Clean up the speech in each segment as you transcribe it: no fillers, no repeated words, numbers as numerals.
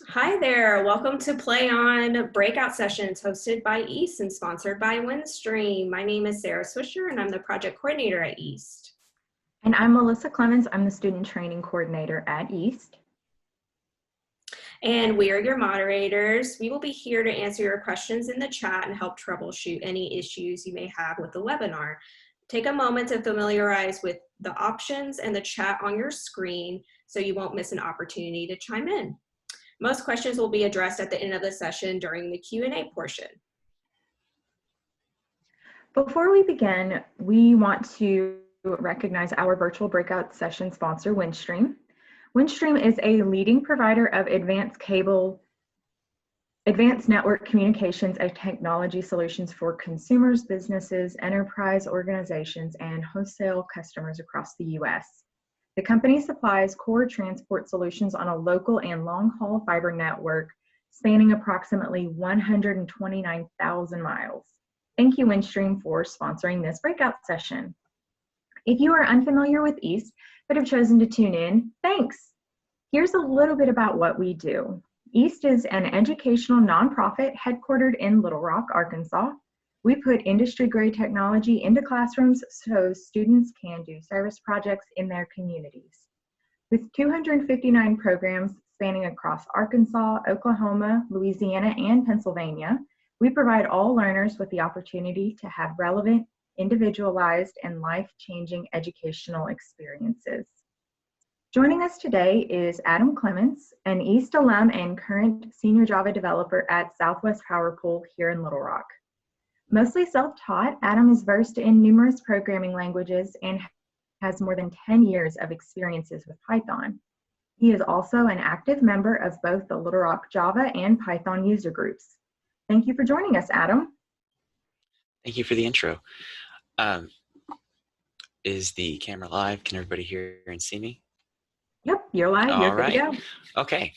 Hi there, welcome to Play On Breakout Sessions hosted by East and sponsored by Windstream. My name is Sarah Swisher and I'm the project coordinator at East. And I'm Melissa Clemens. I'm the student training coordinator at East. And we are your moderators. We will be here to answer your questions in the chat and help troubleshoot any issues you may have with the webinar. Take a moment to familiarize with the options and the chat on your screen so you won't miss an opportunity to chime in. Most questions will be addressed at the end of the session during the Q&A portion. Before we begin, we want to recognize our virtual breakout session sponsor, Windstream. Windstream is a leading provider of advanced network communications and technology solutions for consumers, businesses, enterprise organizations, and wholesale customers across the U.S. The company supplies core transport solutions on a local and long-haul fiber network spanning approximately 129,000 miles. Thank you, Windstream, for sponsoring this breakout session. If you are unfamiliar with East but have chosen to tune in, thanks. Here's a little bit about what we do. East is an educational nonprofit headquartered in Little Rock, Arkansas. We put industry-grade technology into classrooms so students can do service projects in their communities. With 259 programs spanning across Arkansas, Oklahoma, Louisiana, and Pennsylvania, we provide all learners with the opportunity to have relevant, individualized, and life-changing educational experiences. Joining us today is Adam Clements, an East alum and current senior Java developer at Southwest Power Pool here in Little Rock. Mostly self-taught, Adam is versed in numerous programming languages and has more than 10 years of experiences with Python. He is also an active member of both the Little Rock Java and Python user groups. Thank you for joining us, Adam. Thank you for the intro. Is the camera live? Can everybody hear and see me? Yep, you're live. You're good to go. Okay.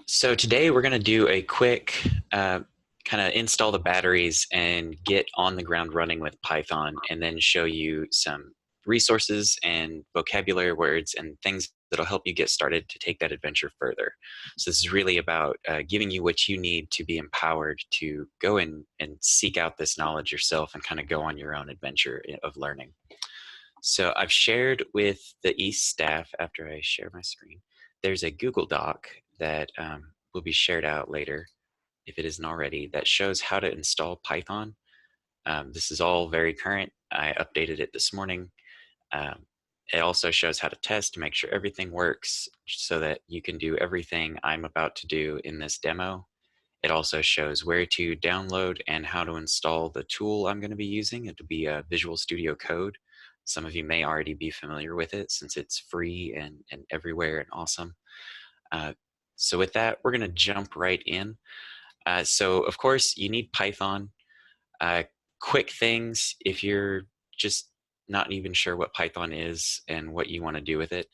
So today we're going to do a quick kind of install the batteries and get on the ground running with Python, and then show you some resources and vocabulary words and things that'll help you get started to take that adventure further. So this is really about giving you what you need to be empowered to go in and seek out this knowledge yourself and kind of go on your own adventure of learning. So I've shared with the East staff, after I share my screen, there's a Google Doc that will be shared out later, if it isn't already, that shows how to install Python. This is all very current. I updated it this morning. It also shows how to test to make sure everything works so that you can do everything I'm about to do in this demo. It also shows where to download and how to install the tool I'm going to be using. It'll be a Visual Studio Code. Some of you may already be familiar with it since it's free and everywhere and awesome. So with that, we're going to jump right in. So of course, you need Python. Quick things, if you're just not even sure what Python is and what you want to do with it,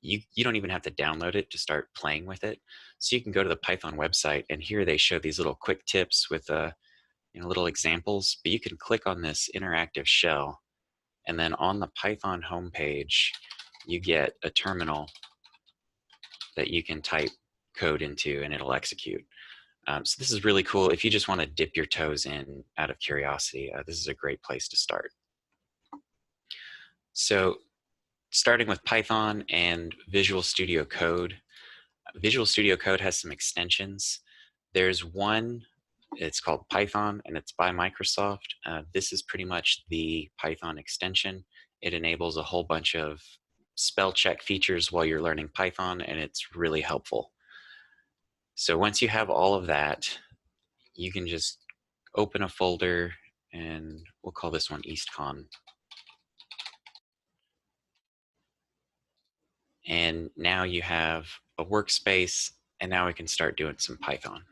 you don't even have to download it to start playing with it. So you can go to the Python website, and here they show these little quick tips with little examples, but you can click on this interactive shell, and then on the Python homepage, you get a terminal that you can type code into and it'll execute. So this is really cool. If you just want to dip your toes in out of curiosity, this is a great place to start. So starting with Python and Visual Studio Code. Visual Studio Code has some extensions. There's one, it's called Python, and it's by Microsoft. This is pretty much the Python extension. It enables a whole bunch of spell check features while you're learning Python, and it's really helpful. So once you have all of that, you can just open a folder, and we'll call this one EastCon. And now you have a workspace, and now we can start doing some Python.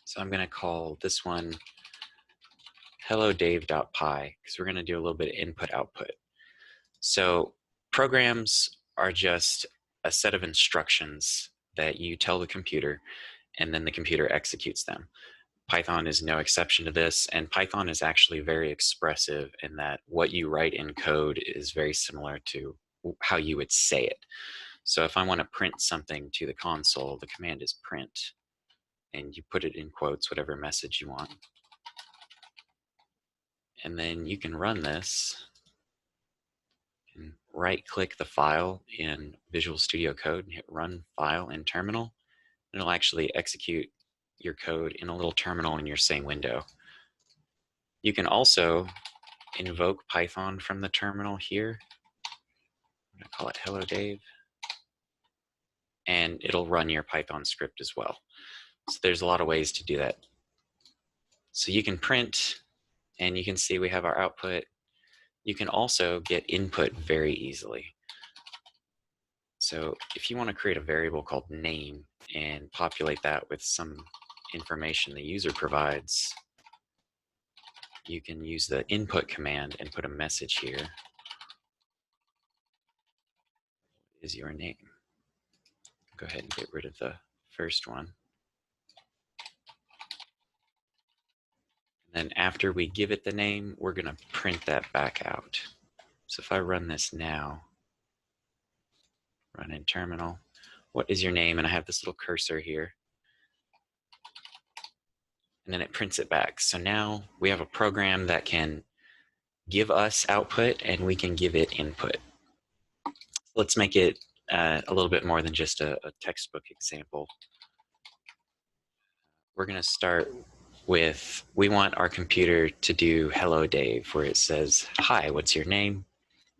So I'm going to call this one hellodave.py because we're going to do a little bit of input-output. So programs are just a set of instructions that you tell the computer, and then the computer executes them. Python is no exception to this, and Python is actually very expressive in that what you write in code is very similar to how you would say it. So if I want to print something to the console, the command is print, and you put it in quotes, whatever message you want. And then you can run this and right-click the file in Visual Studio Code and hit Run File in Terminal. And it'll actually execute your code in a little terminal in your same window. You can also invoke Python from the terminal here. I'm going to call it Hello Dave. And it'll run your Python script as well. So there's a lot of ways to do that. So you can print, and you can see we have our output. You can also get input very easily. So if you want to create a variable called name and populate that with some information the user provides, you can use the input command and put a message here. What is your name? Go ahead and get rid of the first one. And then after we give it the name, we're going to print that back out. So if I run this now, run in terminal, what is your name? And I have this little cursor here. And then it prints it back. So now we have a program that can give us output and we can give it input. Let's make it a little bit more than just a textbook example. We're going to start with, we want our computer to do Hello Dave, where it says, hi, what's your name?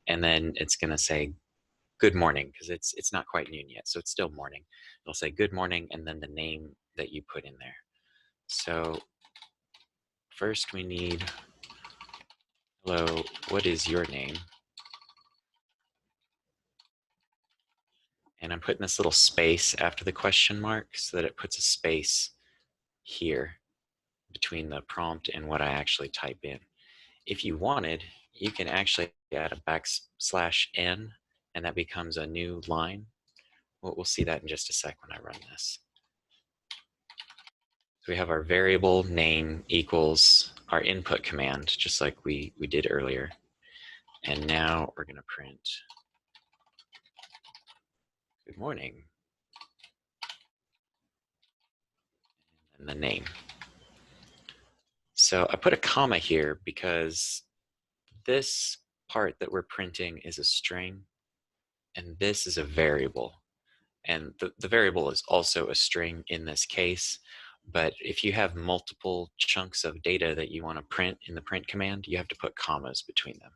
And then it's going to say, good morning, because it's not quite noon yet, so it's still morning. It'll say good morning and then the name that you put in there. So first we need, hello, what is your name? And I'm putting this little space after the question mark so that it puts a space here between the prompt and what I actually type in. If you wanted, you can actually add a \n, and that becomes a new line. We'll see that in just a sec when I run this. So we have our variable name equals our input command, just like we did earlier. And now we're going to print good morning and the name. So I put a comma here because this part that we're printing is a string and this is a variable. And the variable is also a string in this case. But if you have multiple chunks of data that you want to print in the print command, you have to put commas between them.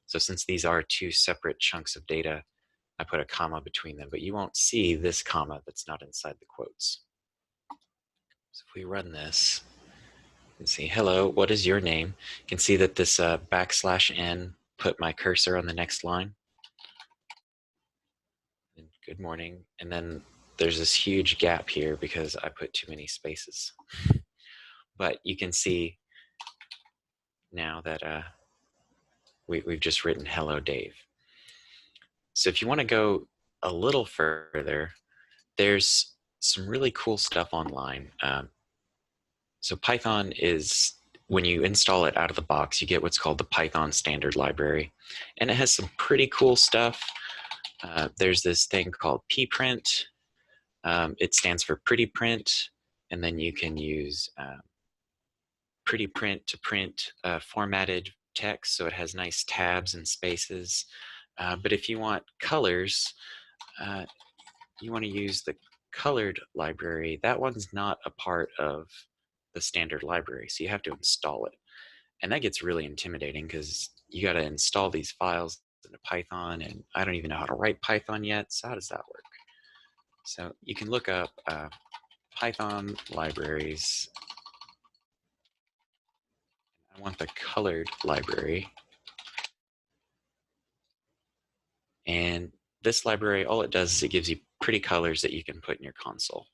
So since these are two separate chunks of data, I put a comma between them, but you won't see this comma that's not inside the quotes. So if we run this, you can see, hello, what is your name? You can see that this \n put my cursor on the next line. And good morning. And then there's this huge gap here because I put too many spaces. But you can see now that we've just written hello, Dave. So if you want to go a little further, there's some really cool stuff online. So Python is, when you install it out of the box, you get what's called the Python standard library. And it has some pretty cool stuff. There's this thing called pprint. It stands for pretty print. And then you can use pretty print to print formatted text, so it has nice tabs and spaces. But if you want colors, you want to use the colored library. That one's not a part of the standard library, so you have to install it. And that gets really intimidating because you got to install these files into Python, and I don't even know how to write Python yet, so how does that work? So you can look up Python libraries. I want the colored library. And this library, all it does is it gives you pretty colors that you can put in your console.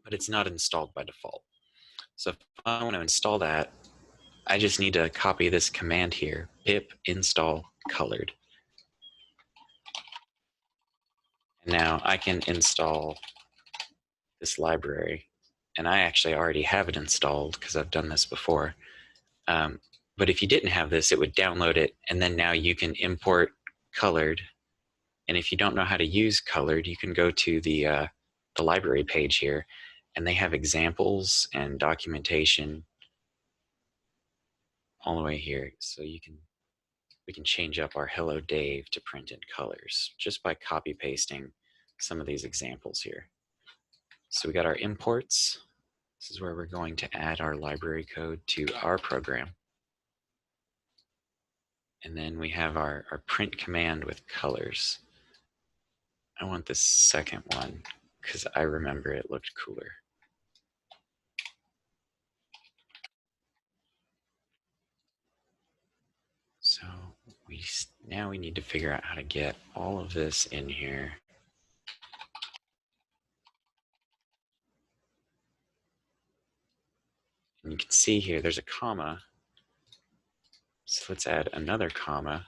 But it's not installed by default. So if I want to install that, I just need to copy this command here, pip install colored. And now I can install this library. And I actually already have it installed because I've done this before. But if you didn't have this, it would download it. And then now you can import colored And if you don't know how to use colored, you can go to the library page here, and they have examples and documentation all the way here. So we can change up our Hello Dave to print in colors just by copy pasting some of these examples here. So we got our imports. This is where we're going to add our library code to our program. And then we have our print command with colors. I want this second one because I remember it looked cooler. So now we need to figure out how to get all of this in here. And you can see here there's a comma. So let's add another comma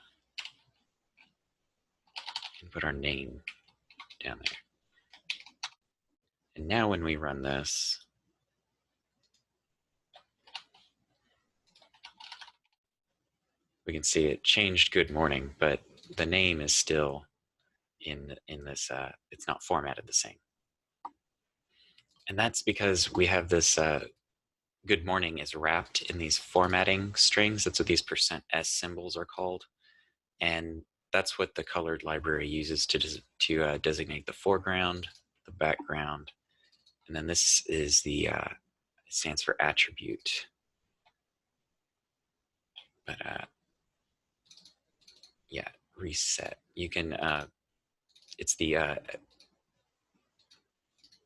and put our name down there. And now when we run this, we can see it changed good morning, but the name is still in this, it's not formatted the same. And that's because we have this good morning is wrapped in these formatting strings. That's what these %s symbols are called. And that's what the colored library uses to designate the foreground, the background, and then this is the, it stands for attribute. But yeah, reset. You can, it's the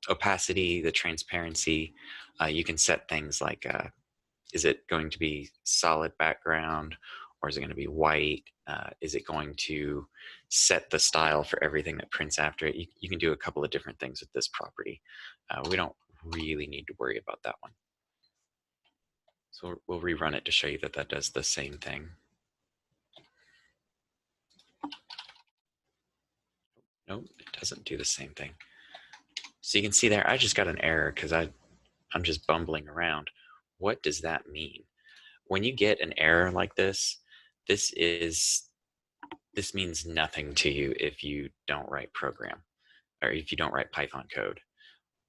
opacity, the transparency. You can set things like, is it going to be solid background, or is it going to be white? Is it going to set the style for everything that prints after it? You can do a couple of different things with this property. We don't really need to worry about that one. So we'll rerun it to show you that that does the same thing. Nope, it doesn't do the same thing. So you can see there, I just got an error because I'm just bumbling around. What does that mean? When you get an error like this, this means nothing to you if you don't write program, or if you don't write Python code.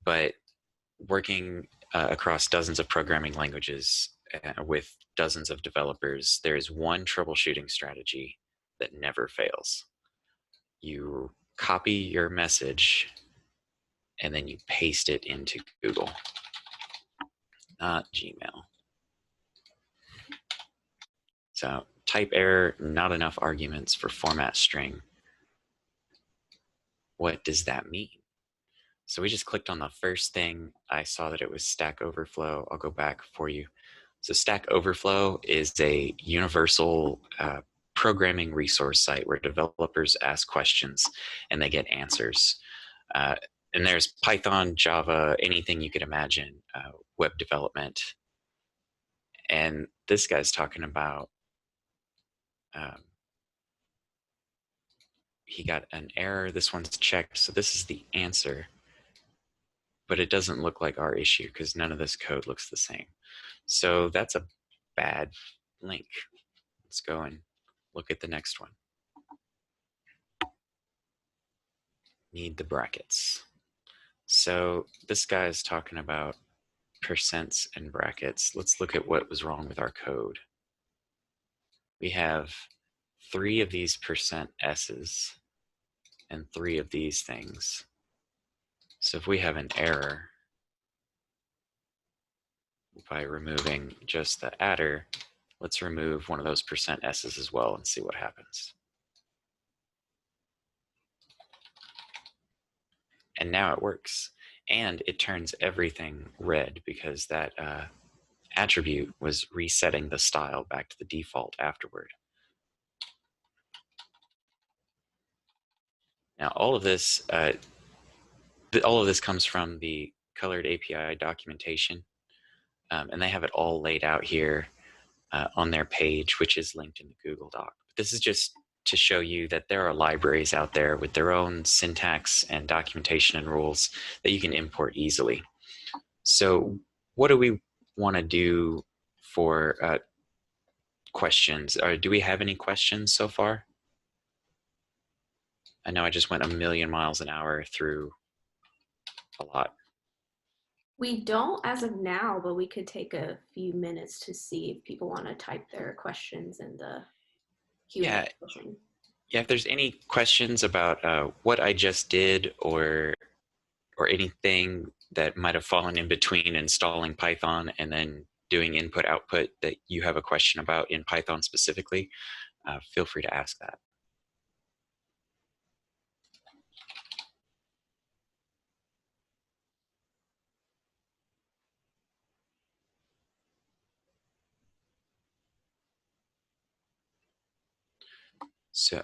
But working across dozens of programming languages with dozens of developers, there is one troubleshooting strategy that never fails. You copy your message and then you paste it into Google, not Gmail. So type error, not enough arguments for format string. What does that mean? So we just clicked on the first thing. I saw that it was Stack Overflow. I'll go back for you. So Stack Overflow is a universal programming resource site where developers ask questions and they get answers. And there's Python, Java, anything you could imagine, web development. And this guy's talking about, he got an error. This one's checked. So this is the answer. But it doesn't look like our issue because none of this code looks the same. So that's a bad link. Let's go and look at the next one. Need the brackets. So this guy is talking about percents and brackets. Let's look at what was wrong with our code. We have 3 of these %s's and 3 of these things. So if we have an error by removing just the adder, let's remove one of those %s's as well and see what happens. And now it works. And it turns everything red because that attribute was resetting the style back to the default afterward. Now all of this comes from the Colored API documentation, and they have it all laid out here on their page, which is linked in the Google Doc. This is just to show you that there are libraries out there with their own syntax and documentation and rules that you can import easily. So what do we want to do for questions? Or do we have any questions so far? I know I just went a million miles an hour through a lot. We don't as of now, but we could take a few minutes to see if people want to type their questions in the Q&A Yeah, portion. yeah. If there's any questions about what I just did, or anything that might have fallen in between installing Python and then doing input output that you have a question about in Python specifically, feel free to ask that. So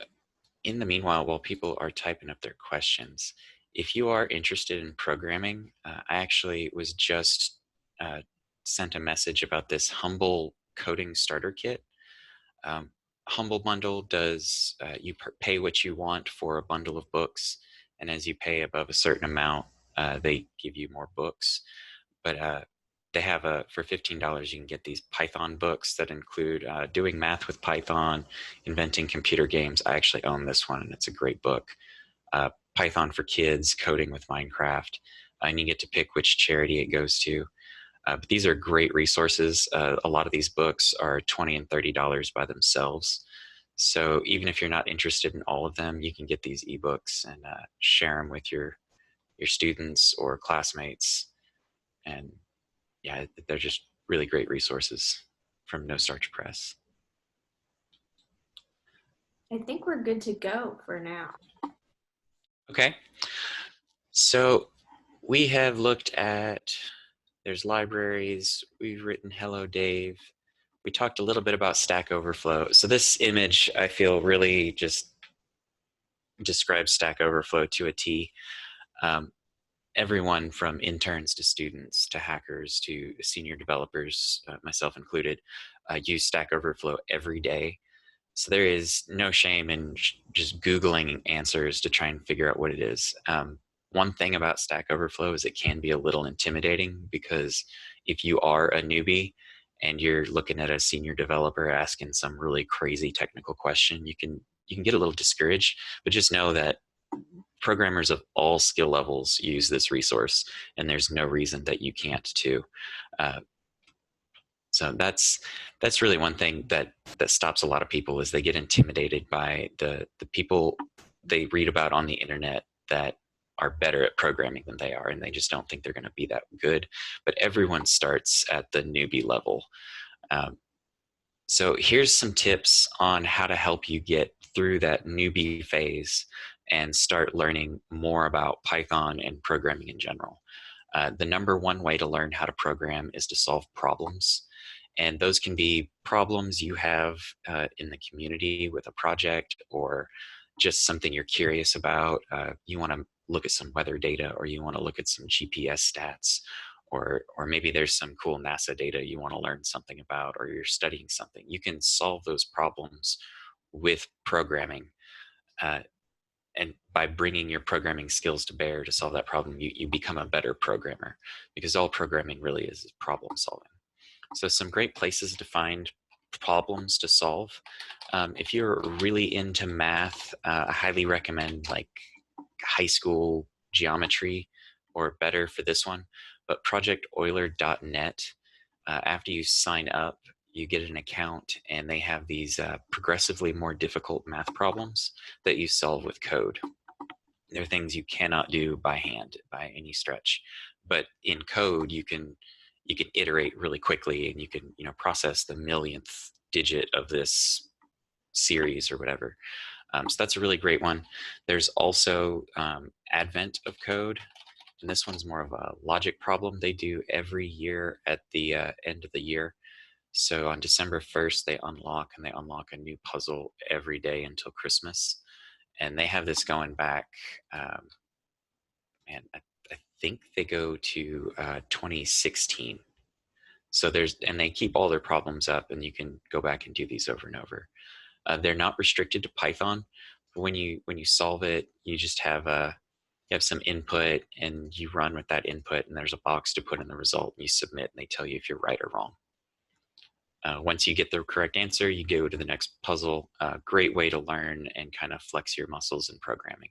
in the meanwhile, while people are typing up their questions, if you are interested in programming, I actually was just uh, sent a message about this Humble coding starter kit. Um, Humble Bundle does, you pay what you want for a bundle of books, and as you pay above a certain amount, they give you more books. But they have for $15, you can get these Python books that include doing math with Python, inventing computer games. I actually own this one, and it's a great book. Python for Kids, Coding with Minecraft, and you get to pick which charity it goes to. But these are great resources. A lot of these books are $20 and $30 by themselves. So even if you're not interested in all of them, you can get these ebooks and share them with your students or classmates. And yeah, they're just really great resources from No Starch Press. I think we're good to go for now. Okay. So we have looked at, there's libraries. We've written Hello Dave. We talked a little bit about Stack Overflow. So this image, I feel, really just describes Stack Overflow to a T. Um, Everyone from interns to students to hackers to senior developers, myself included, use Stack Overflow every day. So there is no shame in just Googling answers to try and figure out what it is. One thing about Stack Overflow is it can be a little intimidating, because if you are a newbie and you're looking at a senior developer asking some really crazy technical question, you can get a little discouraged. But just know that programmers of all skill levels use this resource, and there's no reason that you can't too. Uh, so that's really one thing that stops a lot of people, is they get intimidated by the people they read about on the internet that are better at programming than they are, and they just don't think they're going to be that good. But everyone starts at the newbie level. Um, so here's some tips on how to help you get through that newbie phase and start learning more about Python and programming in general. The number one way to learn how to program is to solve problems. And those can be problems you have in the community with a project, or just something you're curious about. You want to look at some weather data, or you want to look at some GPS stats, or maybe there's some cool NASA data you want to learn something about, or you're studying something. You can solve those problems with programming. And by bringing your programming skills to bear to solve that problem, you become a better programmer, because all programming really is problem solving. So some great places to find problems to solve. If you're really into math, I highly recommend like high school geometry, or better for this one, but projecteuler.net. After you sign up, you get an account, and they have these progressively more difficult math problems that you solve with code. They're things you cannot do by hand by any stretch, but in code you can iterate really quickly, and you can process the millionth digit of this series or whatever. So that's a really great one. There's also Advent of Code, and this one's more of a logic problem they do every year at the end of the year. So on December 1st, they unlock a new puzzle every day until Christmas. And they have this going back, man, I think they go to 2016. So and they keep all their problems up, and you can go back and do these over and over. They're not restricted to Python. But when you solve it, you just you have some input, and you run with that input, and there's a box to put in the result, and you submit, and they tell you if you're right or wrong. Once you get the correct answer, you go to the next puzzle. Great way to learn and kind of flex your muscles in programming.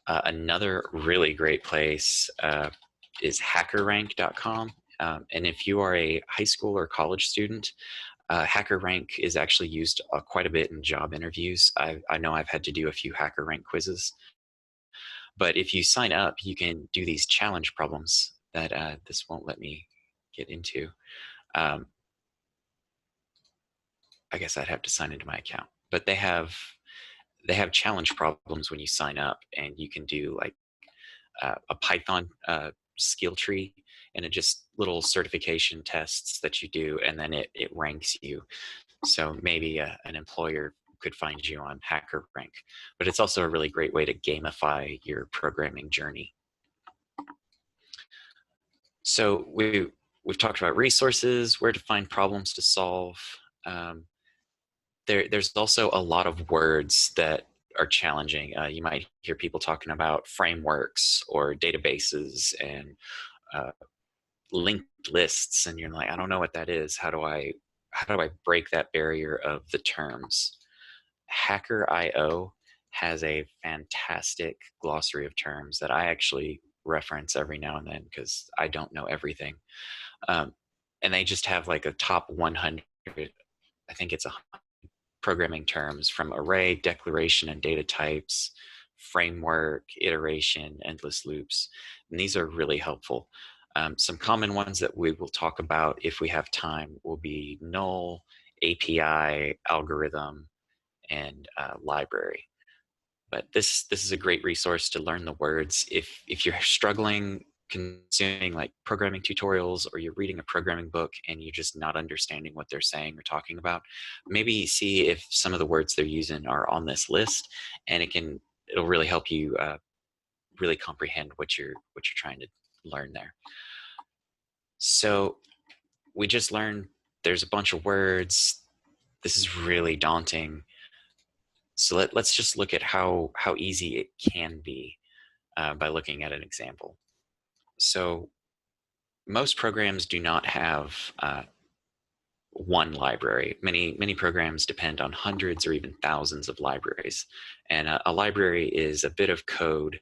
Another really great place is HackerRank.com. And if you are a high school or college student, HackerRank is actually used quite a bit in job interviews. I know I've had to do a few HackerRank quizzes. But if you sign up, you can do these challenge problems that this won't let me get into. I guess I'd have to sign into my account. But they have challenge problems when you sign up, and you can do like a Python skill tree, and it just little certification tests that you do, and then it ranks you. So maybe an employer could find you on HackerRank, but it's also a really great way to gamify your programming journey. So we've talked about resources, where to find problems to solve. There's also a lot of words that are challenging. You might hear people talking about frameworks or databases and linked lists, and you're like, I don't know what that is. How do I break that barrier of the terms? Hacker.io has a fantastic glossary of terms that I actually reference every now and then because I don't know everything. And they just have like a top 100, I think it's programming terms, from array, declaration, and data types, framework, iteration, endless loops. And these are really helpful. Some common ones that we will talk about if we have time will be null, API, algorithm, and library. But this is a great resource to learn the words. If you're struggling consuming like programming tutorials, or you're reading a programming book and you're just not understanding what they're saying or talking about, maybe see if some of the words they're using are on this list, and it'll really help you really comprehend what you're trying to learn there. So we just learned there's a bunch of words. This is really daunting. So let's just look at how easy it can be by looking at an example. So most programs do not have one library. Many programs depend on hundreds or even thousands of libraries. And a library is a bit of code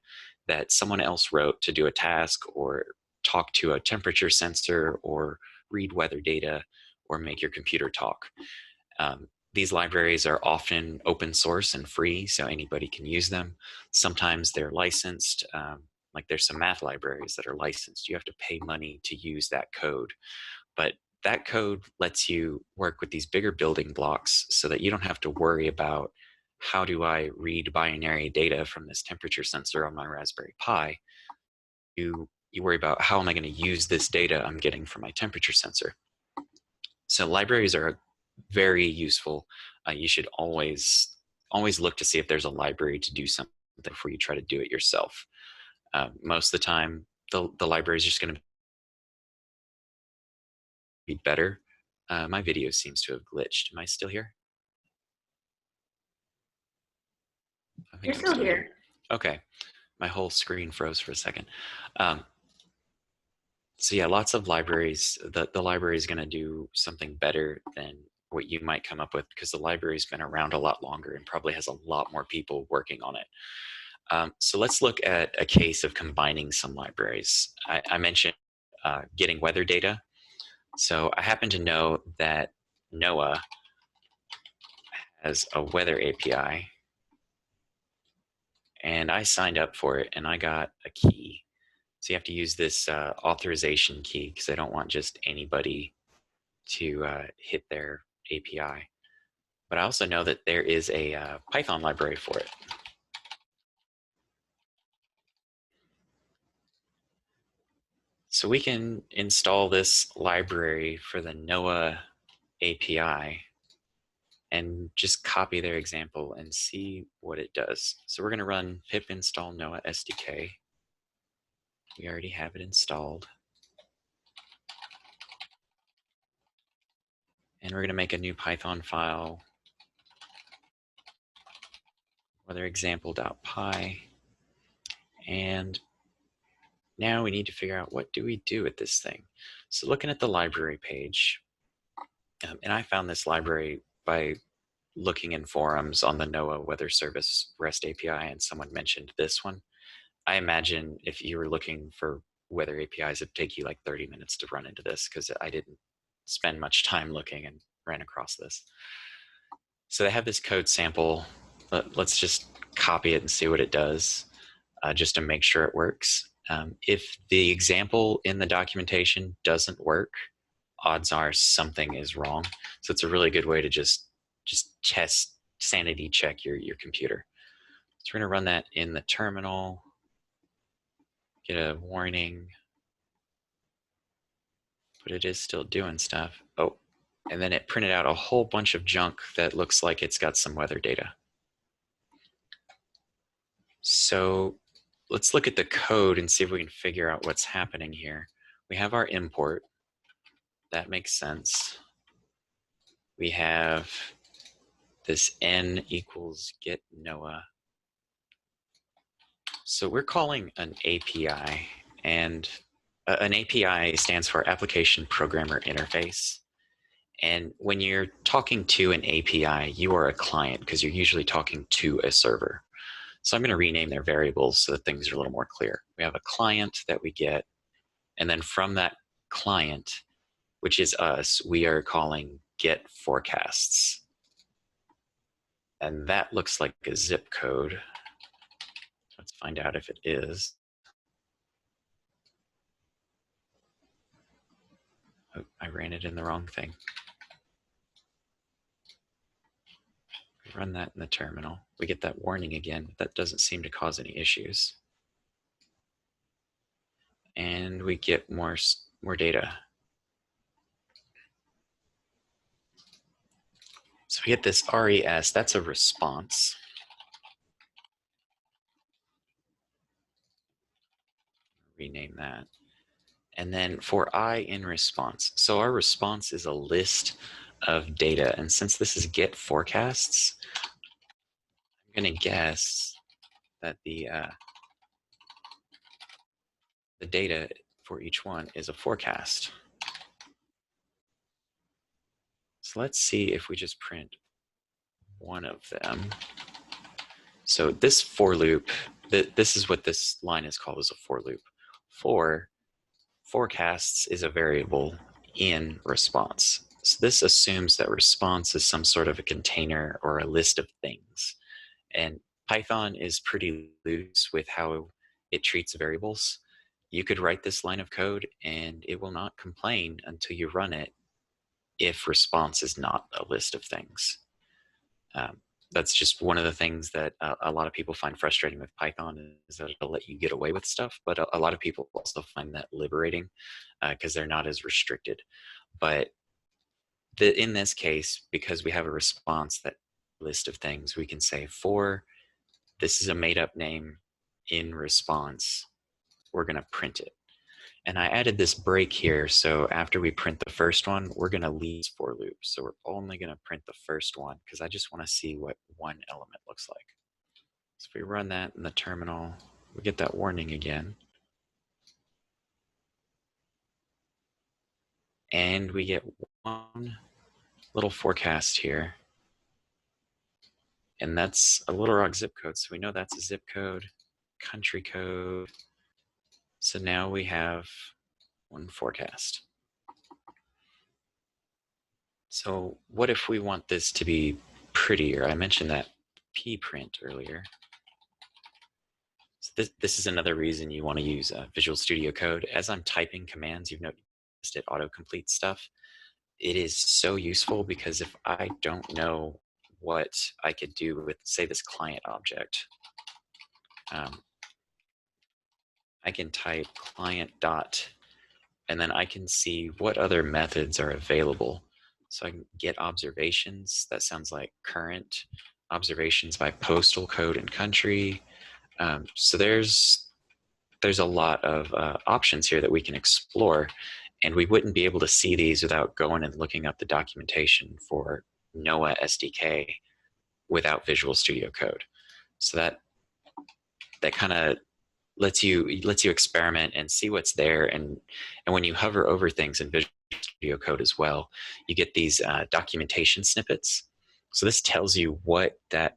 that someone else wrote to do a task, or talk to a temperature sensor, or read weather data, or make your computer talk. These libraries are often open source and free, so anybody can use them. Sometimes they're licensed. Like there's some math libraries that are licensed. You have to pay money to use that code. But that code lets you work with these bigger building blocks so that you don't have to worry about, how do I read binary data from this temperature sensor on my Raspberry Pi? You worry about, how am I going to use this data I'm getting from my temperature sensor? So libraries are very useful. You should always look to see if there's a library to do something before you try to do it yourself. Most of the time, the library is just going to be better. My video seems to have glitched. Am I still here? I think You're still here. Okay. My whole screen froze for a second. So yeah, lots of libraries. The library is going to do something better than what you might come up with, because the library's been around a lot longer and probably has a lot more people working on it. So let's look at a case of combining some libraries. I mentioned getting weather data. So I happen to know that NOAA has a weather API, and I signed up for it, and I got a key. So you have to use this authorization key, because I don't want just anybody to hit their API. But I also know that there is a Python library for it. So we can install this library for the NOAA API and just copy their example and see what it does. So we're going to run pip install NOAA SDK. We already have it installed. And we're going to make a new Python file, weather example.py. And now we need to figure out, what do we do with this thing? So looking at the library page, And I found this library by looking in forums on the NOAA Weather Service REST API, and someone mentioned this one. I imagine if you were looking for weather APIs, it'd take you like 30 minutes to run into this, because I didn't spend much time looking and ran across this. So they have this code sample. Let's just copy it and see what it does, just to make sure it works. If the example in the documentation doesn't work, odds are something is wrong. So it's a really good way to just test, sanity check your computer. So we're going to run that in the terminal, get a warning, but it is still doing stuff. Oh, and then it printed out a whole bunch of junk that looks like it's got some weather data. So let's look at the code and see if we can figure out what's happening here. We have our import. That makes sense. We have this n equals get NOAA. So we're calling an API, and an API stands for Application Programmer Interface. And when you're talking to an API, you are a client because you're usually talking to a server. So I'm going to rename their variables so that things are a little more clear. We have a client that we get, and then from that client, which is us, we are calling get forecasts. And that looks like a zip code. Let's find out if it is. Oh, I ran it in the wrong thing. Run that in the terminal. We get that warning again. That doesn't seem to cause any issues. And we get more data. So we get this RES, that's a response. Rename that. And then for I in response. So our response is a list of data. And since this is get forecasts, I'm going to guess that the data for each one is a forecast. So let's see if we just print one of them. So this for loop, this is what this line is called, is a for loop. For forecasts is a variable in response. So this assumes that response is some sort of a container or a list of things. And Python is pretty loose with how it treats variables. You could write this line of code and it will not complain until you run it if response is not a list of things. That's just one of the things that a lot of people find frustrating with Python, is that it'll let you get away with stuff, but a lot of people also find that liberating because they're not as restricted. But in this case, because we have a response, that list of things, we can say for, this is a made up name in response, we're going to print it. And I added this break here, so after we print the first one, we're going to leave this for loop. So we're only going to print the first one because I just want to see what one element looks like. So if we run that in the terminal, we get that warning again. And we get one little forecast here. And that's a Little Rock zip code, so we know that's a zip code, country code. So now we have one forecast. So what if we want this to be prettier? I mentioned that p print earlier. So this is another reason you want to use Visual Studio Code. As I'm typing commands, you've noticed it autocomplete stuff. It is so useful because if I don't know what I could do with, say, this client object, I can type client dot, and then I can see what other methods are available. So I can get observations. That sounds like current observations by postal code and country. So there's a lot of options here that we can explore, and we wouldn't be able to see these without going and looking up the documentation for NOAA SDK without Visual Studio Code. So that kind of lets you experiment and see what's there, and when you hover over things in Visual Studio Code as well, you get these documentation snippets. So this tells you what that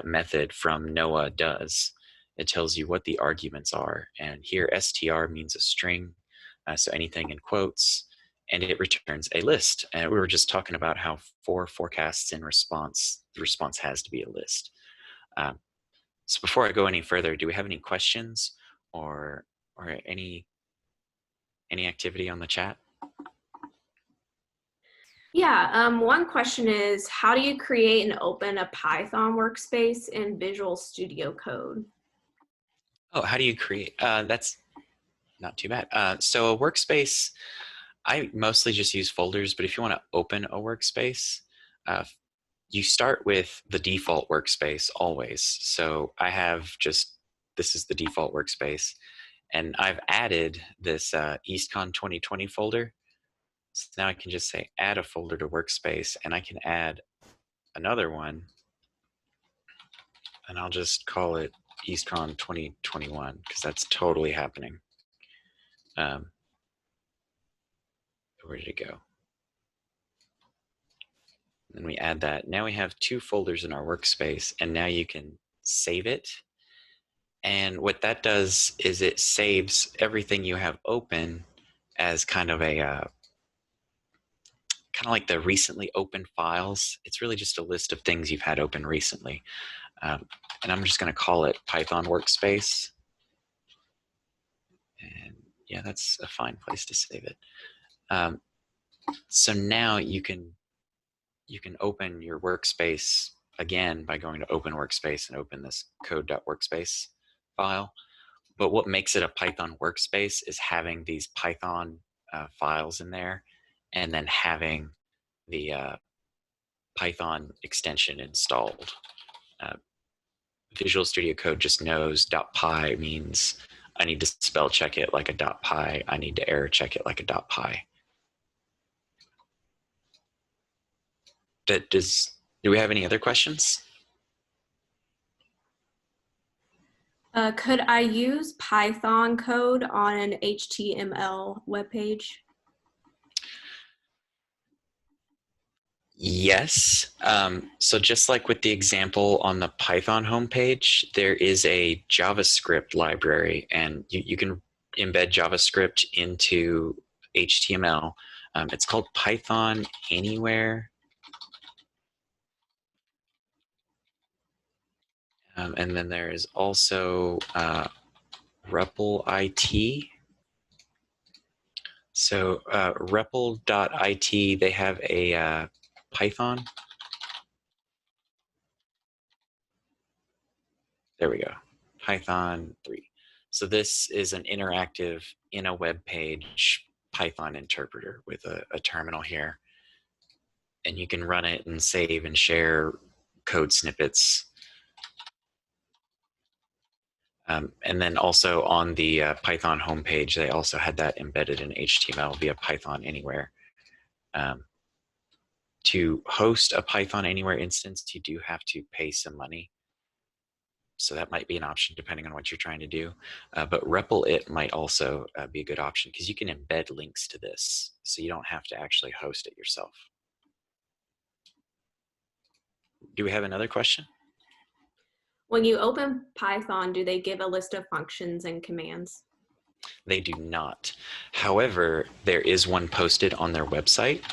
method from Noah does. It tells you what the arguments are. And here str means a string, so anything in quotes, and it returns a list. And we were just talking about how for forecasts in response, the response has to be a list. So before I go any further, do we have any questions or any activity on the chat? Yeah, one question is, how do you create and open a Python workspace in Visual Studio Code? Oh, how do you create? That's not too bad. So a workspace, I mostly just use folders, but if you want to open a workspace, you start with the default workspace always. So I have this is the default workspace, and I've added this EastCon 2020 folder. So now I can just say add a folder to workspace, and I can add another one, and I'll just call it EastCon 2021 because that's totally happening. Where did it go? Then we add that. Now we have 2 folders in our workspace, and now you can save it. And what that does is it saves everything you have open as kind of like the recently open files. It's really just a list of things you've had open recently. And I'm just going to call it Python Workspace. And yeah, that's a fine place to save it. So now you can open your workspace again by going to Open Workspace and open this code.workspace file. But what makes it a Python workspace is having these Python files in there, and then having the Python extension installed. Visual Studio Code just knows .py means I need to spell check it like a .py. I need to error check it like a .py. Do we have any other questions? Could I use Python code on an HTML web page? Yes. So just like with the example on the Python homepage, there is a JavaScript library, and you can embed JavaScript into HTML. It's called Python Anywhere. And then there is also REPL-IT. So REPL.IT, they have a Python. There we go, Python 3. So this is an interactive, in a web page, Python interpreter with a terminal here. And you can run it and save and share code snippets. And then also on the Python homepage, they also had that embedded in HTML via Python Anywhere. To host a Python Anywhere instance, you do have to pay some money. So that might be an option depending on what you're trying to do. But REPL-IT might also be a good option because you can embed links to this, so you don't have to actually host it yourself. Do we have another question? When you open Python, do they give a list of functions and commands? They do not. However, there is one posted on their website.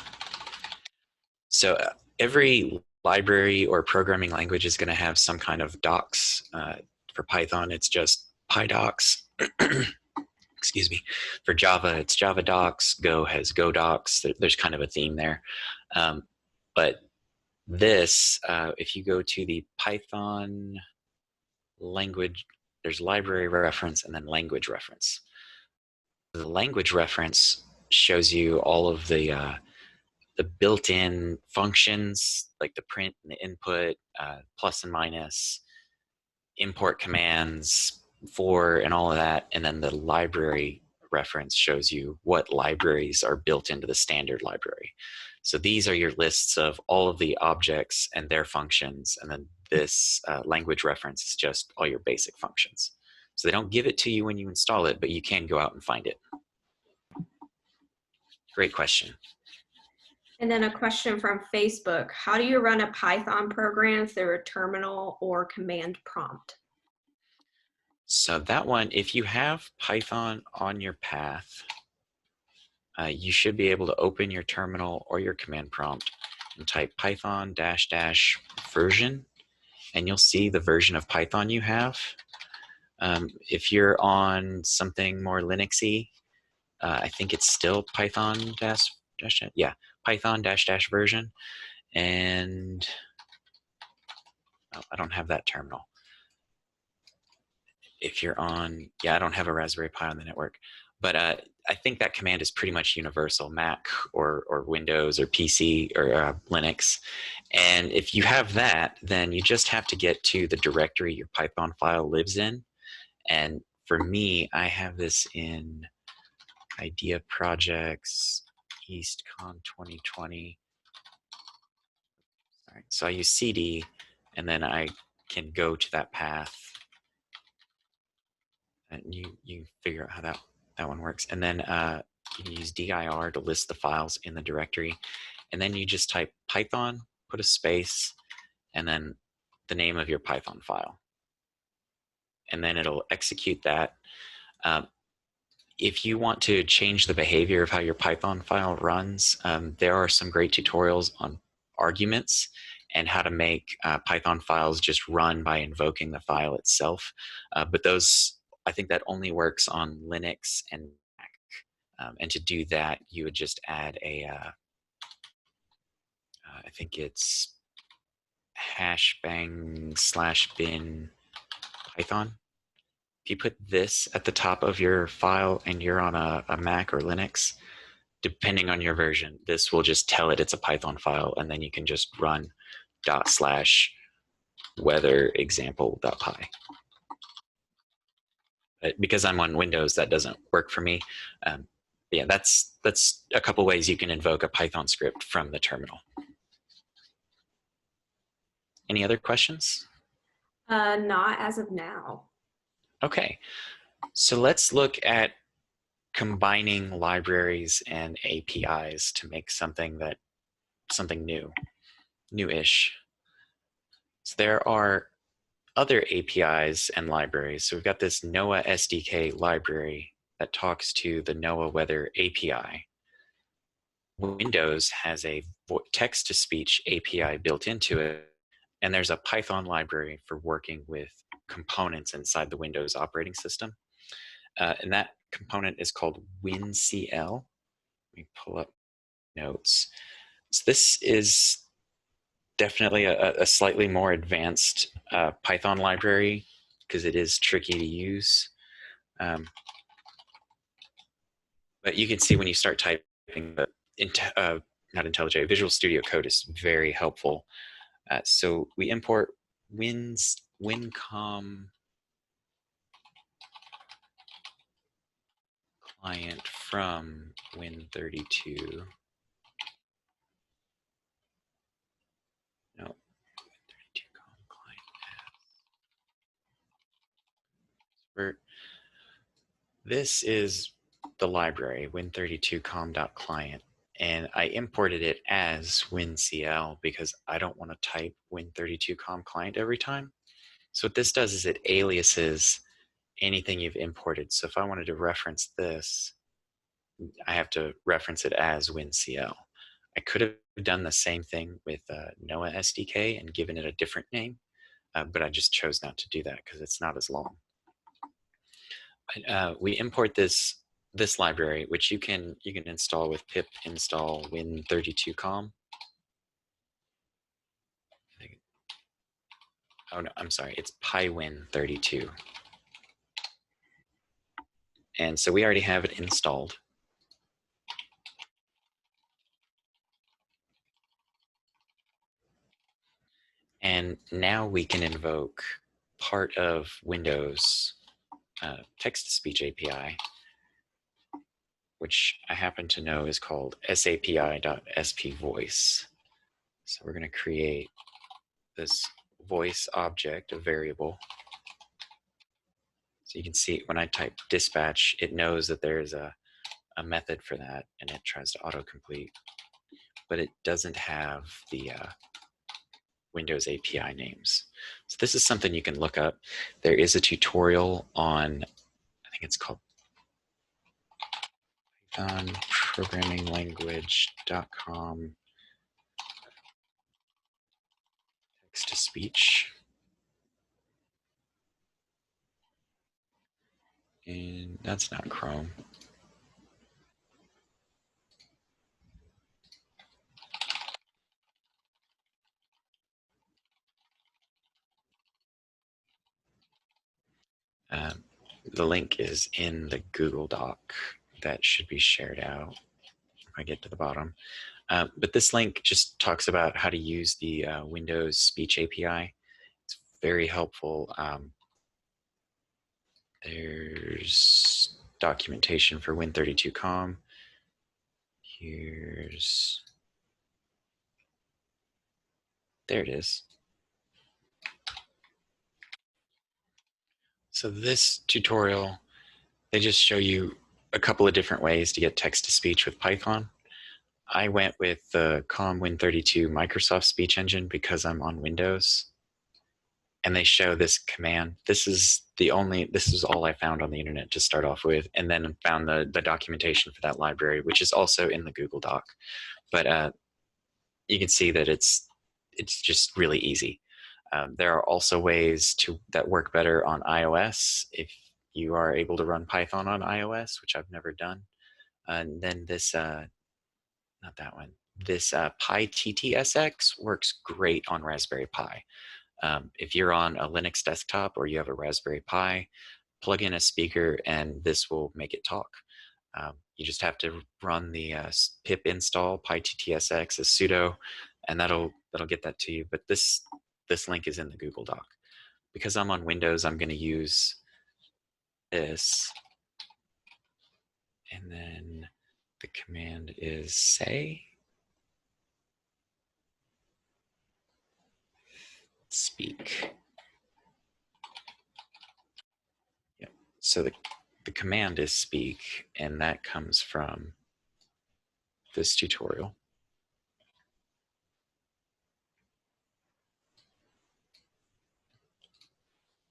So every library or programming language is going to have some kind of docs. For Python, it's just PyDocs. Excuse me. For Java, it's Java Docs. Go has Go Docs. There's kind of a theme there. But this, if you go to the Python language, there's library reference and then language reference. The language reference shows you all of the built-in functions, like the print and the input, plus and minus, import commands, for, and all of that. And then the library reference shows you what libraries are built into the standard library. So these are your lists of all of the objects and their functions. And then this language reference is just all your basic functions. So they don't give it to you when you install it, but you can go out and find it. Great question. And then a question from Facebook. How do you run a Python program through a terminal or command prompt? So that one, if you have Python on your path, you should be able to open your terminal or your command prompt and type Python -- version, and you'll see the version of Python you have. If you're on something more Linuxy, I think it's still Python Python -- version. And I don't have that terminal. If you're on, I don't have a Raspberry Pi on the network, but I think that command is pretty much universal, Mac or Windows or PC or Linux. And if you have that, then you just have to get to the directory your Python file lives in. And for me, I have this in Idea Projects EastCon 2020. All right, so I use CD, and then I can go to that path, and you figure out how that one works. And then you can use dir to list the files in the directory, and then you just type Python, put a space, and then the name of your Python file, and then it'll execute that. If you want to change the behavior of how your Python file runs, there are some great tutorials on arguments and how to make Python files just run by invoking the file itself. But those, I think that only works on Linux and Mac. And to do that, you would just add I think it's #bang/bin Python. If you put this at the top of your file and you're on a Mac or Linux, depending on your version, this will just tell it it's a Python file, and then you can just run /weather_example.py. But because I'm on Windows, that doesn't work for me. Yeah, that's a couple ways you can invoke a Python script from the terminal. Any other questions? Not as of now. Okay, so let's look at combining libraries and APIs to make something newish. So there are other APIs and libraries. So we've got this NOAA SDK library that talks to the NOAA Weather API. Windows has a text-to-speech API built into it, and there's a Python library for working with components inside the Windows operating system. And that component is called WinCL. Let me pull up notes. So this is definitely a slightly more advanced Python library because it is tricky to use. But you can see when you start typing, not IntelliJ, Visual Studio Code is very helpful. So we import WinCom client from Win32. No, Win32com client. This is the library, win32com.client, and I imported it as WinCL because I don't want to type win32com client every time. So what this does is it aliases anything you've imported. So if I wanted to reference this, I have to reference it as WinCL. I could have done the same thing with NOAA SDK and given it a different name, but I just chose not to do that because it's not as long. We import this library, which you can install with pip install win32com. Oh no, I'm sorry, it's pywin32. And so we already have it installed. And now we can invoke part of Windows text-to-speech API, which I happen to know is called sapi.spvoice. So we're going to create this voice object, a variable. So you can see when I type dispatch, it knows that there's a a method for that, and it tries to autocomplete, but it doesn't have the Windows API names. So this is something you can look up. There is a tutorial on, I think it's called programminglanguage.com text to speech. And that's not Chrome. The link is in the Google Doc that should be shared out if I get to the bottom. But this link just talks about how to use the Windows Speech API. It's very helpful. There's documentation for Win32.com. There it is. So this tutorial, they just show you a couple of different ways to get text to speech with Python. I went with the COM Win32 Microsoft speech engine because I'm on Windows. And they show this command. This is all I found on the internet to start off with, and then found the documentation for that library, which is also in the Google Doc. But you can see that it's just really easy. There are also ways that work better on iOS if you are able to run Python on iOS, which I've never done. And then this, not that one, this PyTTSX works great on Raspberry Pi. If you're on a Linux desktop or you have a Raspberry Pi, plug in a speaker and this will make it talk. You just have to run the pip install pyttsx as sudo, and that'll get that to you. But this link is in the Google Doc. Because I'm on Windows, I'm going to use this, and then the command is say speak. Yep. So the command is speak, and that comes from this tutorial.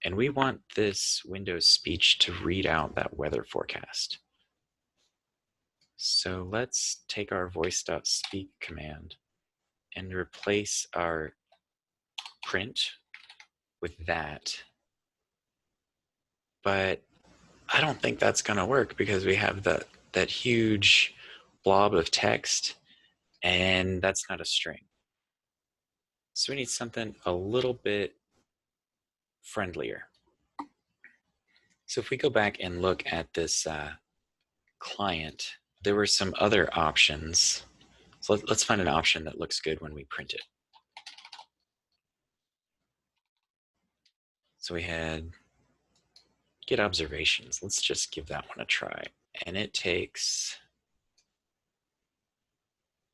And we want this Windows speech to read out that weather forecast. So let's take our voice.speak command and replace our print with that. But I don't think that's going to work because we have that huge blob of text, and that's not a string. So we need something a little bit friendlier. So if we go back and look at this client, there were some other options. So let's find an option that looks good when we print it. So we had get observations. Let's just give that one a try. And it takes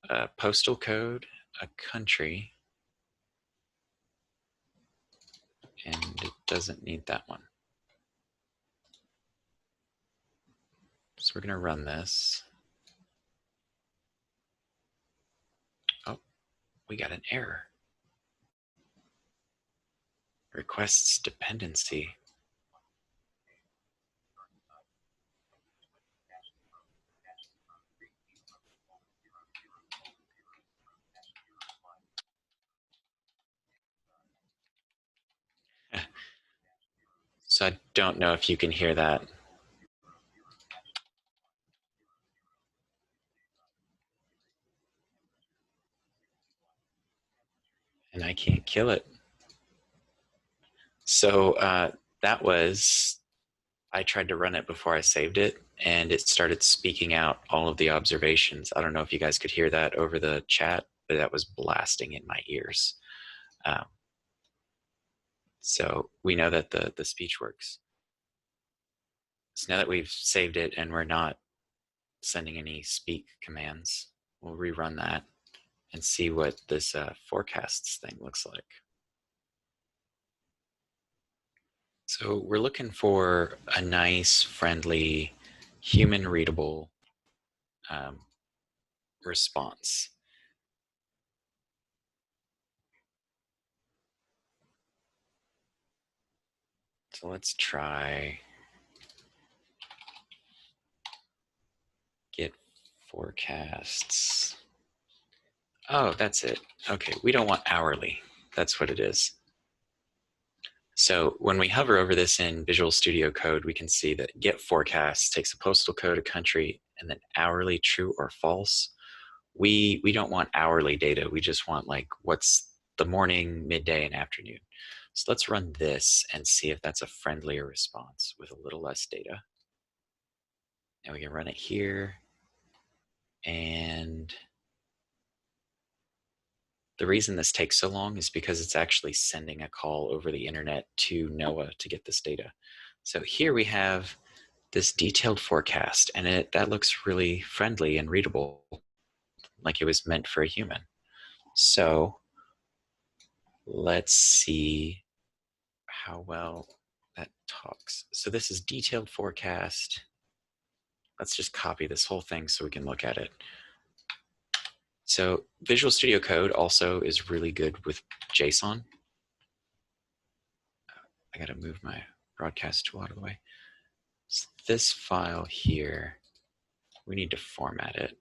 a postal code, a country, and it doesn't need that one. So we're going to run this. Oh, we got an error. Requests dependency. So I don't know if you can hear that. And I can't kill it. So that was, I tried to run it before I saved it, and it started speaking out all of the observations. I don't know if you guys could hear that over the chat, but that was blasting in my ears. So we know that the speech works. So now that we've saved it and we're not sending any speak commands, we'll rerun that and see what this forecasts thing looks like. So we're looking for a nice, friendly, human readable response. So let's try get forecasts. Oh, that's it. Okay, we don't want hourly. That's what it is. So when we hover over this in Visual Studio Code, we can see that get forecasts takes a postal code, a country, and then hourly true or false. We don't want hourly data. We just want like what's the morning, midday, and afternoon. So let's run this and see if that's a friendlier response with a little less data. And we can run it here. And the reason this takes so long is because it's actually sending a call over the internet to NOAA to get this data. So here we have this detailed forecast, and that looks really friendly and readable, like it was meant for a human. So let's see how well that talks. So this is detailed forecast. Let's just copy this whole thing so we can look at it. So Visual Studio Code also is really good with JSON. I gotta move my broadcast tool out of the way. So this file here, we need to format it.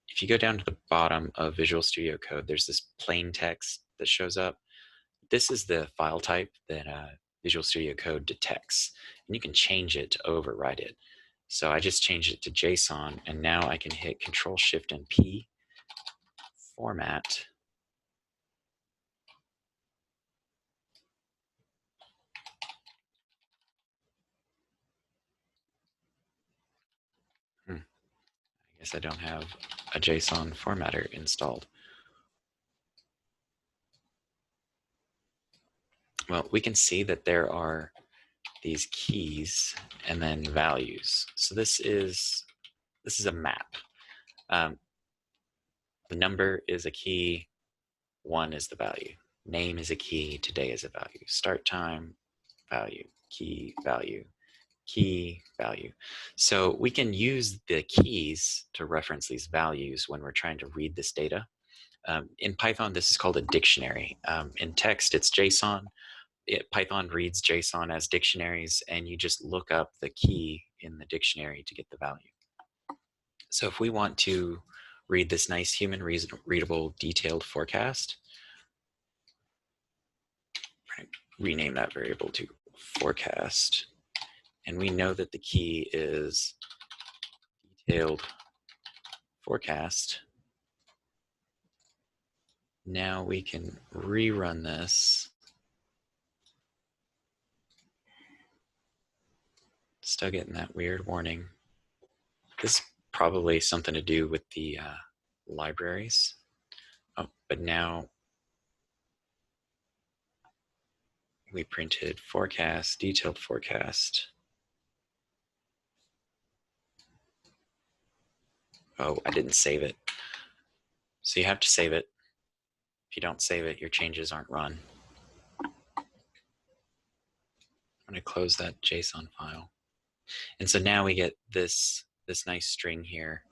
If you go down to the bottom of Visual Studio Code, there's this plain text that shows up. This is the file type that Visual Studio Code detects, and you can change it to override it. So I just changed it to JSON, and now I can hit Control Shift and P, format. I guess I don't have a JSON formatter installed. Well, we can see that there are these keys and then values. So this is a map. The number is a key, 1 is the value. Name is a key, today is a value. Start time, value, key, value, key, value. So we can use the keys to reference these values when we're trying to read this data. In Python, this is called a dictionary. In text, it's JSON. Python reads JSON as dictionaries, and you just look up the key in the dictionary to get the value. So if we want to read this nice human readable detailed forecast, rename that variable to forecast, and we know that the key is detailed forecast. Now we can rerun this. Still getting that weird warning. This is probably something to do with the libraries. Oh, but now we printed forecast, detailed forecast. Oh, I didn't save it. So you have to save it. If you don't save it, your changes aren't run. I'm going to close that JSON file. And so now we get this nice string here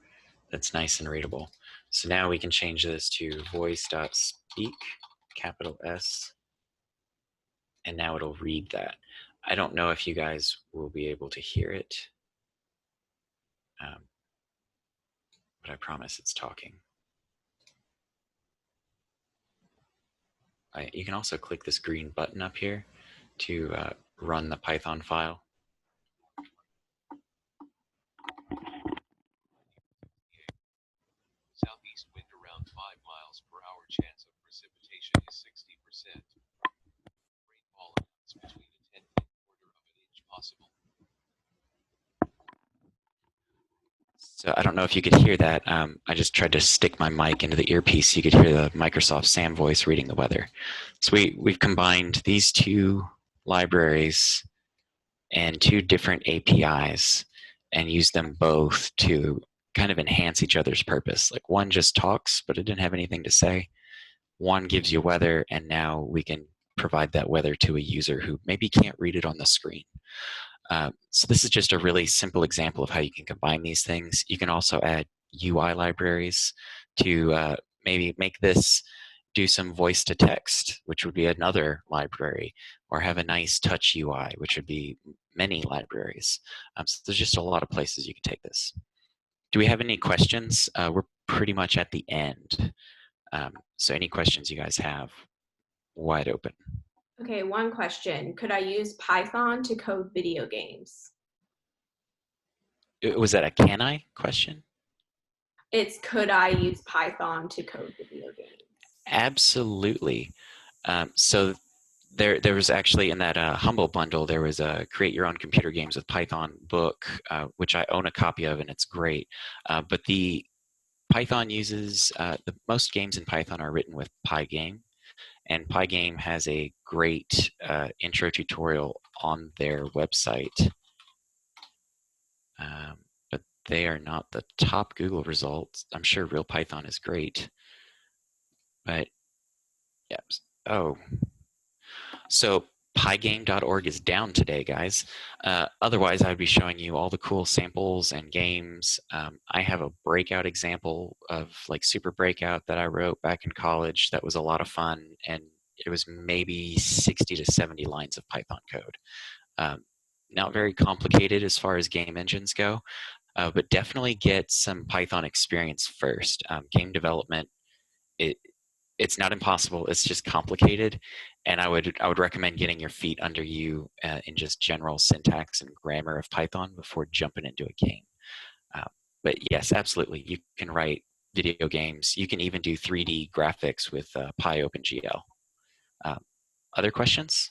that's nice and readable. So now we can change this to voice.speak, capital S, and now it'll read that. I don't know if you guys will be able to hear it, but I promise it's talking. You can also click this green button up here to run the Python file. Southeast wind around 5 miles per hour. Chance of precipitation is 60%. Rainfall amounts between a tenth and quarter of an inch possible. So I don't know if you could hear that. I just tried to stick my mic into the earpiece so you could hear the Microsoft Sam voice reading the weather. So we've combined these two libraries and two different APIs and used them both to kind of enhance each other's purpose. Like one just talks, but it didn't have anything to say. One gives you weather, and now we can provide that weather to a user who maybe can't read it on the screen. So this is just a really simple example of how you can combine these things. You can also add UI libraries to maybe make this do some voice to text, which would be another library, or have a nice touch UI, which would be many libraries. So there's just a lot of places you can take this. Do we have any questions? We're pretty much at the end. So any questions you guys have, wide open. Okay, one question. Could I use Python to code video games? Was that a can I question? It's could I use Python to code video games? Absolutely. So there was actually in that Humble bundle, there was a Create Your Own Computer Games with Python book, which I own a copy of, and it's great. But the Python uses, the most games in Python are written with Pygame, and Pygame has a great intro tutorial on their website. But they are not the top Google results. I'm sure Real Python is great. But yeah. Oh, so pygame.org is down today, guys. Otherwise, I'd be showing you all the cool samples and games. I have a breakout example of like Super Breakout that I wrote back in college that was a lot of fun, and it was maybe 60 to 70 lines of Python code. Not very complicated as far as game engines go, but definitely get some Python experience first. Game development, it's not impossible. It's just complicated, and I would recommend getting your feet under you in just general syntax and grammar of Python before jumping into a game. But yes, absolutely, you can write video games. You can even do 3D graphics with PyOpenGL. Other questions?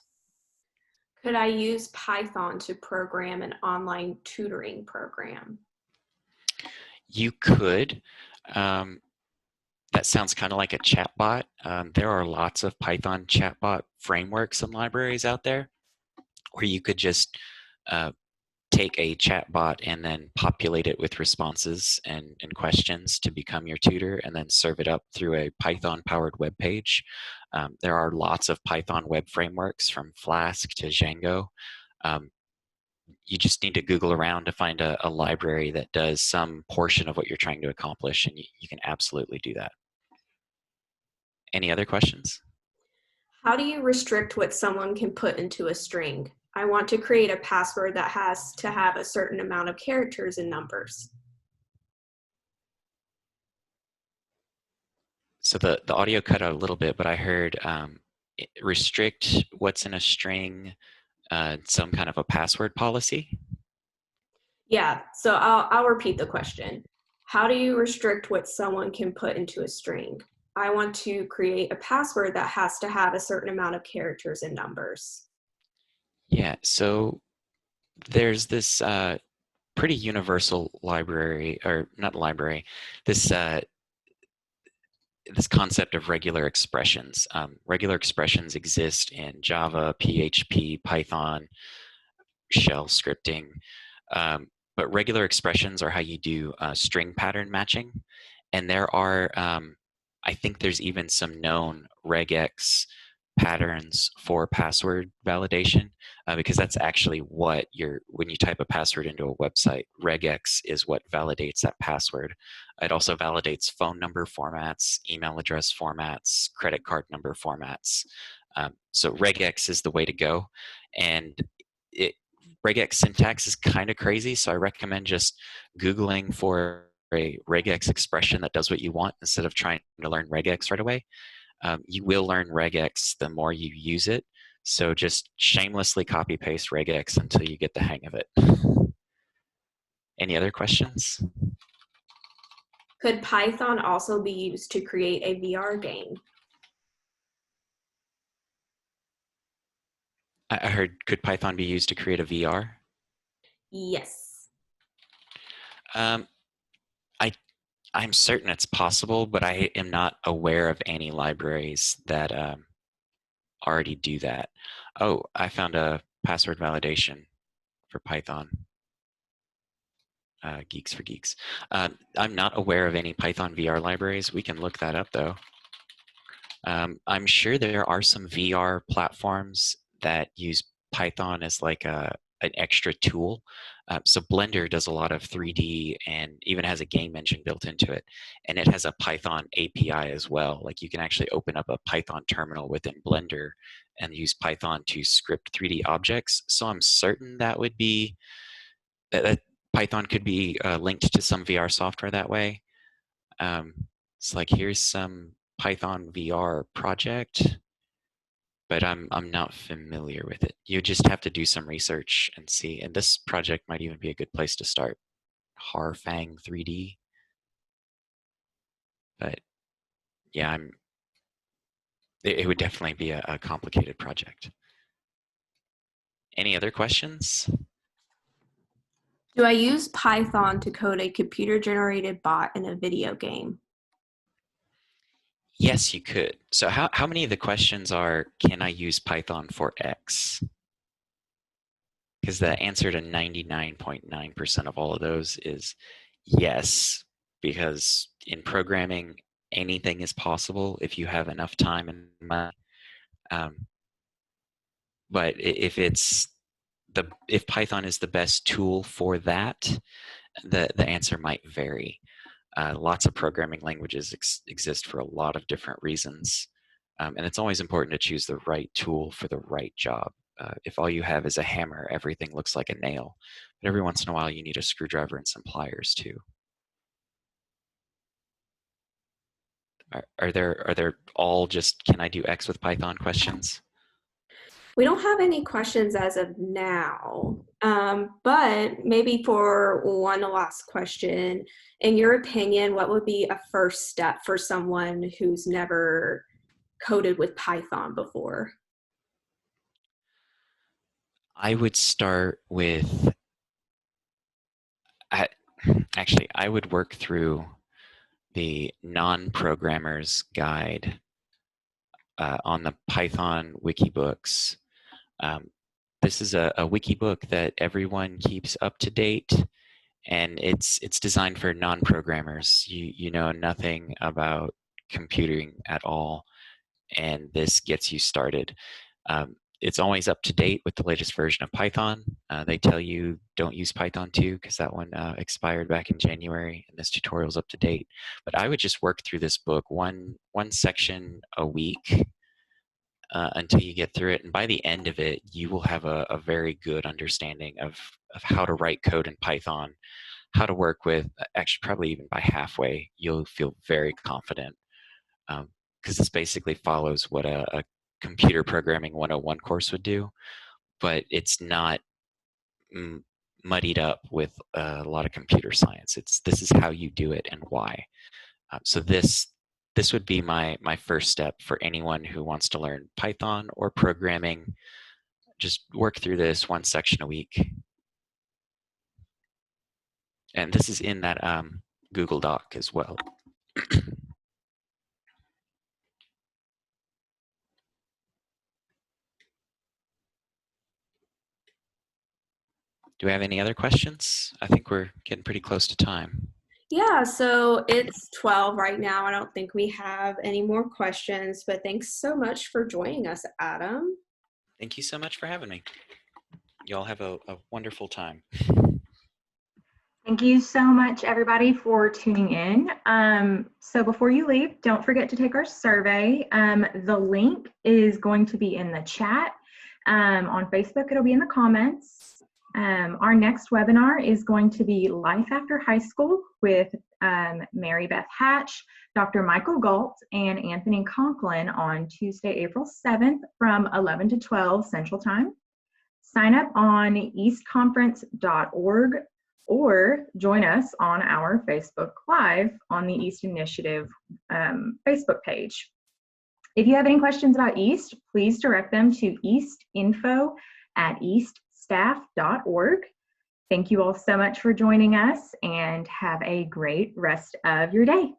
Could I use Python to program an online tutoring program? You could. That sounds kind of like a chatbot. There are lots of Python chatbot frameworks and libraries out there where you could just take a chatbot and then populate it with responses and questions to become your tutor, and then serve it up through a Python-powered web page. There are lots of Python web frameworks from Flask to Django. You just need to Google around to find a library that does some portion of what you're trying to accomplish, and you can absolutely do that. Any other questions? How do you restrict what someone can put into a string? I want to create a password that has to have a certain amount of characters and numbers. So the audio cut out a little bit, but I heard restrict what's in a string, some kind of a password policy. Yeah, so I'll repeat the question. How do you restrict what someone can put into a string? I want to create a password that has to have a certain amount of characters and numbers. Yeah, so there's this pretty universal library, or not library, this this concept of regular expressions. Regular expressions exist in Java, PHP, Python, shell scripting. But regular expressions are how you do string pattern matching. And there are, I think there's even some known regex patterns for password validation, because that's actually what when you type a password into a website, regex is what validates that password. It also validates phone number formats, email address formats, credit card number formats. So regex is the way to go. And regex syntax is kind of crazy, so I recommend just Googling for a regex expression that does what you want instead of trying to learn regex right away. You will learn regex the more you use it, so just shamelessly copy paste regex until you get the hang of it. Any other questions? Could Python also be used to create a VR game? I heard, could Python be used to create a VR? Yes. I'm certain it's possible, but I am not aware of any libraries that already do that. Oh, I found a password validation for Python. Geeks for Geeks. I'm not aware of any Python VR libraries. We can look that up though. I'm sure there are some VR platforms that use Python as like a an extra tool. So Blender does a lot of 3D and even has a game engine built into it. And it has a Python API as well. Like you can actually open up a Python terminal within Blender and use Python to script 3D objects. So I'm certain that would be, that Python could be linked to some VR software that way. It's like, here's some Python VR project, but I'm not familiar with it. You just have to do some research and see. And this project might even be a good place to start. Harfang 3D. But yeah, it would definitely be a complicated project. Any other questions? Do I use Python to code a computer-generated bot in a video game? Yes, you could. So how many of the questions are, can I use Python for X? Because the answer to 99.9% of all of those is yes, because in programming, anything is possible if you have enough time and money. But if Python is the best tool for that, the answer might vary. Lots of programming languages exist for a lot of different reasons. And it's always important to choose the right tool for the right job. If all you have is a hammer, everything looks like a nail. But every once in a while, you need a screwdriver and some pliers too. Are there all just, can I do X with Python questions? We don't have any questions as of now, but maybe for one last question, in your opinion, what would be a first step for someone who's never coded with Python before? I would start with, actually, I would work through the non-programmer's guide on the Python wiki books. This is a wiki book that everyone keeps up to date, and it's designed for non-programmers. You know nothing about computing at all, and this gets you started. It's always up to date with the latest version of Python. They tell you don't use Python 2 because that one expired back in January, and this tutorial is up to date. But I would just work through this book one section a week until you get through it. And by the end of it, you will have a very good understanding of how to write code in Python, how to work with, actually probably even by halfway, you'll feel very confident. Because this basically follows what a computer programming 101 course would do, but it's not muddied up with a lot of computer science. This is how you do it and why. So this would be my first step for anyone who wants to learn Python or programming. Just work through this one section a week. And this is in that Google Doc as well. Do we have any other questions? I think we're getting pretty close to time. Yeah, so it's 12 right now. I don't think we have any more questions, but thanks so much for joining us, Adam. Thank you so much for having me. You all have a wonderful time. Thank you so much, everybody, for tuning in. So before you leave, don't forget to take our survey. The link is going to be in the chat. On Facebook, it'll be in the comments. Our next webinar is going to be Life After High School with Mary Beth Hatch, Dr. Michael Galt, and Anthony Conklin on Tuesday, April 7th from 11 to 12 Central Time. Sign up on eastconference.org or join us on our Facebook Live on the East Initiative Facebook page. If you have any questions about East, please direct them to eastinfo@eaststaff.org. Thank you all so much for joining us, and have a great rest of your day.